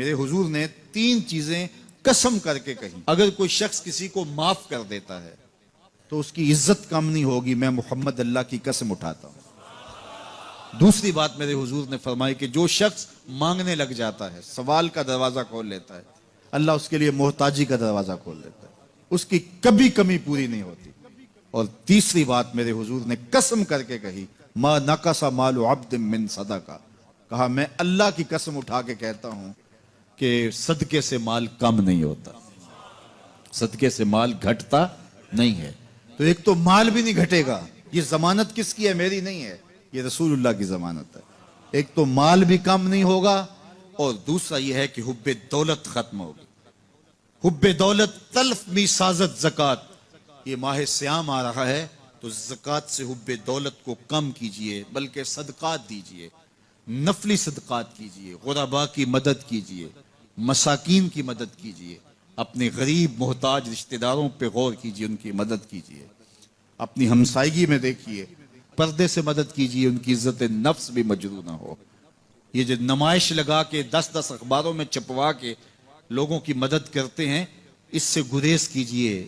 میرے حضور نے 3 چیزیں قسم کر کے کہی، اگر کوئی شخص کسی کو معاف کر دیتا ہے تو اس کی عزت کم نہیں ہوگی، میں محمد اللہ کی قسم اٹھاتا ہوں۔ دوسری بات میرے حضور نے فرمائی کہ جو شخص مانگنے لگ جاتا ہے، سوال کا دروازہ کھول لیتا ہے، اللہ اس کے لیے محتاجی کا دروازہ کھول دیتا ہے، اس کی کبھی کمی پوری نہیں ہوتی۔ اور تیسری بات میرے حضور نے قسم کر کے کہی، ما نقص مال عبد من صدقہ، کہا میں اللہ کی قسم اٹھا کے کہتا ہوں کہ صدقے سے مال کم نہیں ہوتا، صدقے سے مال گھٹتا نہیں ہے۔ تو ایک تو مال بھی نہیں گھٹے گا، یہ ضمانت کس کی ہے؟ میری نہیں ہے، یہ رسول اللہ کی ضمانت ہے۔ ایک تو مال بھی کم نہیں ہوگا، اور دوسرا یہ ہے کہ حب دولت ختم ہوگی۔ حب دولت تلف می سازت زکات، یہ ماہ سیام آ رہا ہے تو زکات سے حب دولت کو کم کیجئے، بلکہ صدقات دیجئے، نفلی صدقات کیجئے، غرباء کی مدد کیجئے، مساکین کی مدد کیجئے، اپنے غریب محتاج رشتہ داروں پہ غور کیجئے، ان کی مدد کیجئے، اپنی ہمسائیگی میں دیکھیے، پردے سے مدد کیجئے، ان کی عزت نفس بھی مجروح نہ ہو۔ یہ جو نمائش لگا کے 10 اخباروں میں چھپوا کے لوگوں کی مدد کرتے ہیں، اس سے گریز کیجئے۔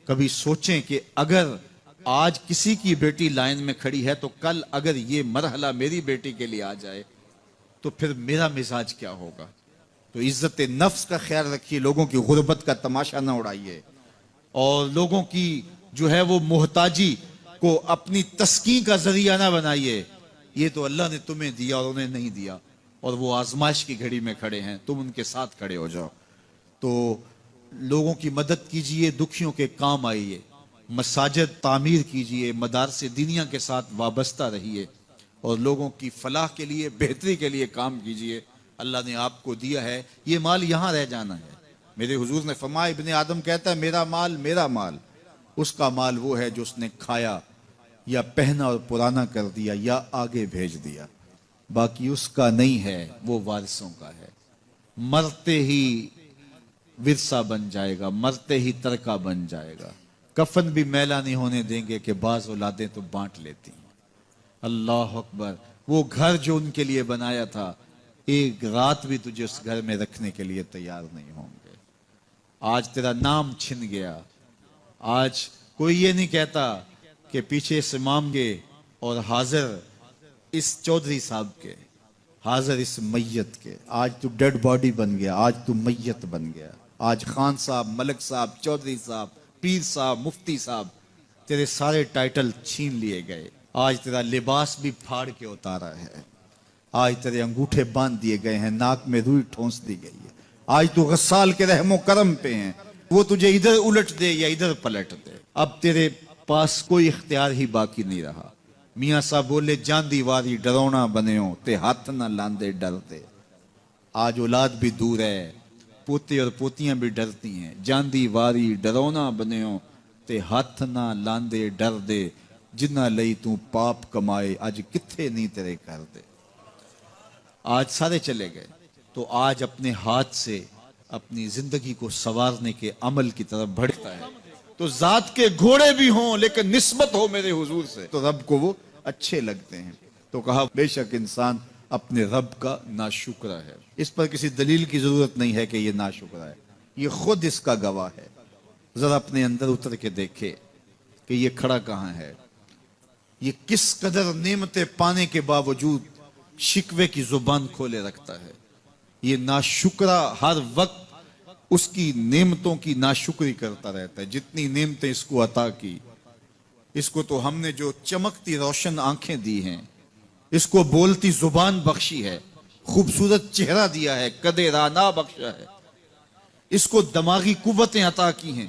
کبھی سوچیں کہ اگر آج کسی کی بیٹی لائن میں کھڑی ہے تو کل اگر یہ مرحلہ میری بیٹی کے لیے آ جائے تو پھر میرا مزاج کیا ہوگا؟ تو عزت نفس کا خیال رکھیے، لوگوں کی غربت کا تماشا نہ اڑائیے، اور لوگوں کی جو ہے وہ محتاجی کو اپنی تسکین کا ذریعہ نہ بنائیے۔ یہ تو اللہ نے تمہیں دیا اور انہیں نہیں دیا، اور وہ آزمائش کی گھڑی میں کھڑے ہیں، تم ان کے ساتھ کھڑے ہو جاؤ۔ تو لوگوں کی مدد کیجئے، دکھیوں کے کام آئیے، مساجد تعمیر کیجئے، مدارس دینیا کے ساتھ وابستہ رہیے، اور لوگوں کی فلاح کے لیے، بہتری کے لیے کام کیجئے۔ اللہ نے آپ کو دیا ہے، یہ مال یہاں رہ جانا ہے۔ میرے حضور نے فرمایا، ابن آدم کہتا ہے میرا مال میرا مال، اس کا مال وہ ہے جو اس نے کھایا یا پہنا اور پرانا کر دیا یا آگے بھیج دیا، باقی اس کا نہیں ہے، وہ وارثوں کا ہے۔ مرتے ہی ورثہ بن جائے گا، مرتے ہی ترکہ بن جائے گا۔ کفن بھی میلا نہیں ہونے دیں گے کہ بعض اولادیں تو بانٹ لیتی ہیں۔ اللہ اکبر، وہ گھر جو ان کے لیے بنایا تھا، ایک رات بھی تجھے اس گھر میں رکھنے کے لیے تیار نہیں ہوں گے۔ آج تیرا نام چھن گیا، آج کوئی یہ نہیں کہتا کہ پیچھے سے مانگے اور حاضر اس چودھری صاحب کے، حاضر اس میت کے۔ آج تو ڈیڈ باڈی بن گیا، آج تو میت بن گیا۔ آج خان صاحب، ملک صاحب، چودھری صاحب، پیر صاحب، مفتی صاحب، تیرے سارے ٹائٹل چھین لیے گئے۔ آج تیرا لباس بھی پھاڑ کے اتارا ہے، آج تیرے انگوٹھے باندھ دیے گئے ہیں، ناک میں روئی ٹھونس دی گئی ہے۔ آج تو غسال کے رحم و کرم پہ ہیں، وہ تجھے ادھر الٹ دے یا ادھر پلٹ دے، اب تیرے پاس کوئی اختیار ہی باقی نہیں رہا۔ میاں صاحب بولے، جاندی واری ڈرونا بنیوں تے ہاتھ نہ لاندے ڈرتے۔ آج اولاد بھی دور ہے، پوتے اور پوتیاں بھی ڈرتی ہیں۔ جاندی واری ڈرونا بنیوں تے ہاتھ نہ لاندے ڈر دے، جنہ لئی تو پاپ کمائے اج کتھے نہیں تیرے کر دے۔ آج سارے چلے گئے، تو آج اپنے ہاتھ سے اپنی زندگی کو سنوارنے کے عمل کی طرف بڑھتا ہے۔ تو ذات کے گھوڑے بھی ہوں لیکن نسبت ہو میرے حضور سے تو رب کو وہ اچھے لگتے ہیں۔ تو کہا بے شک انسان اپنے رب کا ناشکرہ ہے۔ اس پر کسی دلیل کی ضرورت نہیں ہے کہ یہ ناشکرہ ہے، یہ خود اس کا گواہ ہے۔ ذرا اپنے اندر اتر کے دیکھے کہ یہ کھڑا کہاں ہے، یہ کس قدر نعمتیں پانے کے باوجود شکوے کی زبان کھولے رکھتا ہے۔ یہ ناشکرہ ہر وقت اس کی نعمتوں کی ناشکری کرتا رہتا ہے۔ جتنی نعمتیں اس کو عطا کی، اس کو تو ہم نے جو چمکتی روشن آنکھیں دی ہیں، اس کو بولتی زبان بخشی ہے، خوبصورت چہرہ دیا ہے، قد رانا بخشا ہے، اس کو دماغی قوتیں عطا کی ہیں،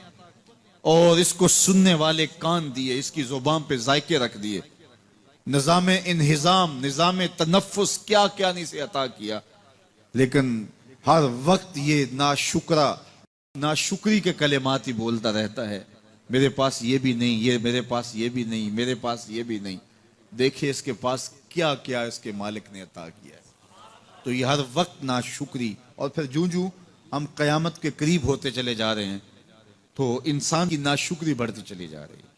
اور اس کو سننے والے کان دیے، اس کی زبان پہ ذائقے رکھ دیے، نظام انہضام، نظام تنفس، کیا کیا نہیں سے عطا کیا، لیکن ہر وقت یہ ناشکری کے کلمات ہی بولتا رہتا ہے۔ میرے پاس یہ بھی نہیں، یہ میرے پاس یہ بھی نہیں، میرے پاس یہ بھی نہیں۔ دیکھیں اس کے پاس کیا کیا اس کے مالک نے عطا کیا ہے۔ تو یہ ہر وقت ناشکری، اور پھر جوں ہم قیامت کے قریب ہوتے چلے جا رہے ہیں تو انسان کی ناشکری بڑھتی چلی جا رہی ہے۔